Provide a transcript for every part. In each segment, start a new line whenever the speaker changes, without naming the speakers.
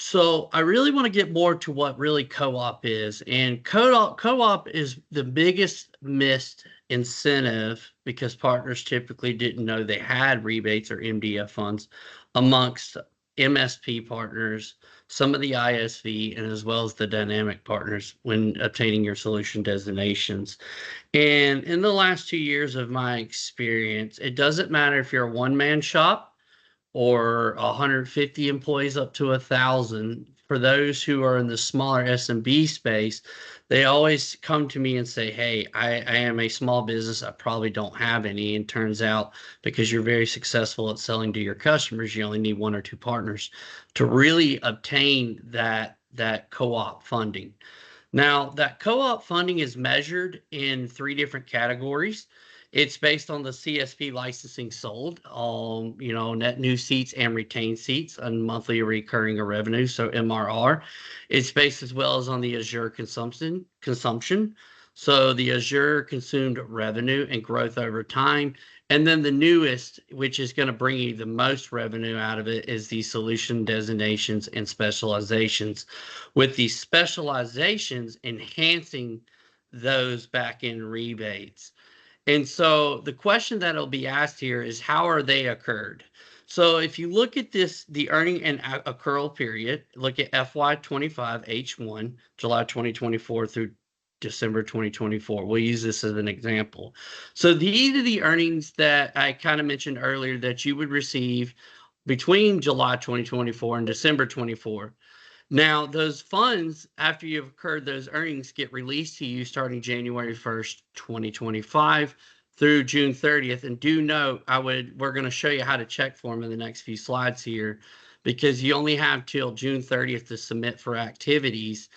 So I really want to get more to what really co-op is. And co-op is the biggest missed incentive because partners typically didn't know they had rebates or MDF funds amongst MSP partners, some of the ISV, and as well as the dynamic partners when obtaining your solution designations. And in the last 2 years of my experience, it doesn't matter if you're a one-man shop or 150 employees up to 1,000. For those who are in the smaller SMB space, they always come to me and say, hey, I am a small business. I probably don't have any. And turns out because you're very successful at selling to your customers, you only need one or two partners to really obtain that co-op funding. Now, that co-op funding is measured in three different categories. It's based on the CSP licensing sold, net new seats and retained seats and monthly recurring revenue, so MRR. It's based as well as on the Azure consumption. So the Azure consumed revenue and growth over time. And then the newest, which is going to bring you the most revenue out of it, is the solution designations and specializations, with the specializations enhancing those back end rebates. And so the question that'll be asked here is how are they occurred? So if you look at this, the earning and accrual period, look at FY25 H1, July 2024 through December 2024. We'll use this as an example. So these are the earnings that I kind of mentioned earlier that you would receive between July 2024 and December 24. Now, those funds, after you've incurred those earnings, get released to you starting January 1st, 2025 through June 30th. And do note, we're going to show you how to check for them in the next few slides here, because you only have till June 30th to submit for activities,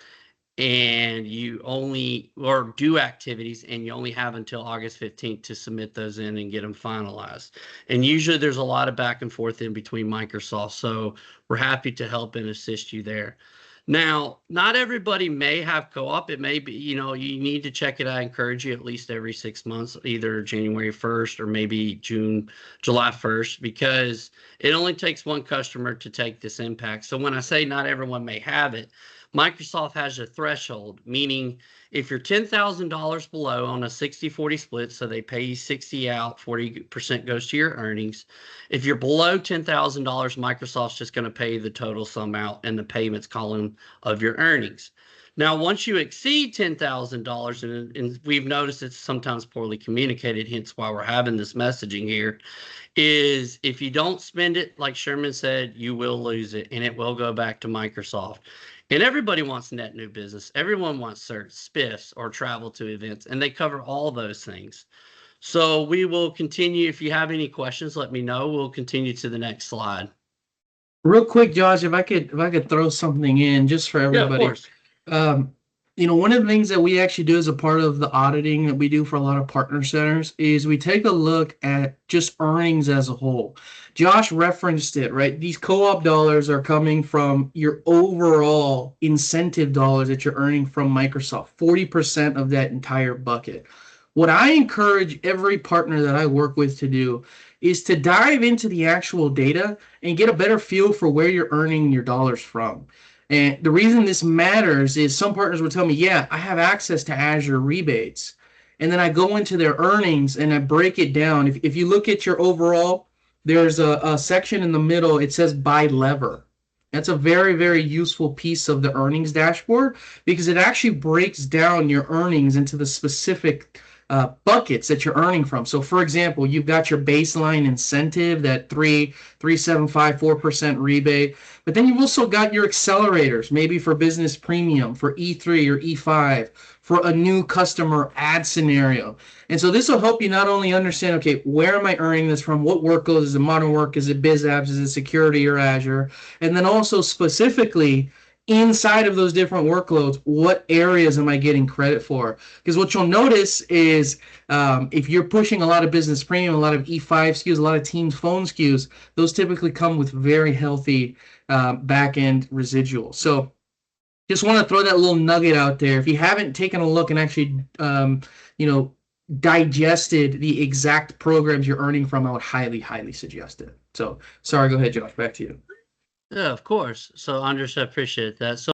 and you only, or do activities, and you only have until August 15th to submit those in and get them finalized. And usually there's a lot of back and forth in between Microsoft, so we're happy to help and assist you there. Now, not everybody may have co-op. It may be, you need to check it. I encourage you at least every 6 months, either January 1st or maybe July 1st, because it only takes one customer to take this impact. So when I say not everyone may have it, Microsoft has a threshold, meaning if you're $10,000 below on a 60-40 split, so they pay you 60 out, 40% goes to your earnings. If you're below $10,000, Microsoft's just going to pay you the total sum out in the payments column of your earnings. Now, once you exceed $10,000, and we've noticed it's sometimes poorly communicated, hence why we're having this messaging here, is if you don't spend it, like Sherman said, you will lose it, and it will go back to Microsoft. And everybody wants net new business. Everyone wants certs, spiffs, or travel to events, and they cover all those things. So we will continue. If you have any questions, let me know. We'll continue to the next slide.
Real quick, Josh, if I could throw something in just for everybody.
Yeah, of course.
One of the things that we actually do as a part of the auditing that we do for a lot of partner centers is we take a look at just earnings as a whole. Josh referenced it, right? These co-op dollars are coming from your overall incentive dollars that you're earning from Microsoft, 40% of that entire bucket. What I encourage every partner that I work with to do is to dive into the actual data and get a better feel for where you're earning your dollars from. And the reason this matters is some partners will tell me, yeah, I have access to Azure rebates. And then I go into their earnings and I break it down. If you look at your overall, there's a section in the middle. It says by lever. That's a very, very useful piece of the earnings dashboard because it actually breaks down your earnings into the specific buckets that you're earning from. So for example, you've got your baseline incentive, that 3.75-4% rebate, but then you've also got your accelerators, maybe for business premium, for E3 or E5, for a new customer ad scenario. And so this will help you not only understand, okay, where am I earning this from? What workloads? Is it modern work? Is it biz apps? Is it security or Azure? And then also specifically inside of those different workloads, what areas am I getting credit for? Because what you'll notice is if you're pushing a lot of business premium, a lot of E5 SKUs, a lot of Teams phone SKUs, those typically come with very healthy back-end residuals. So just want to throw that little nugget out there. If you haven't taken a look and actually, digested the exact programs you're earning from, I would highly, highly suggest it. So sorry, go ahead, Josh, back to you.
Yeah, of course. So I understand, appreciate that. So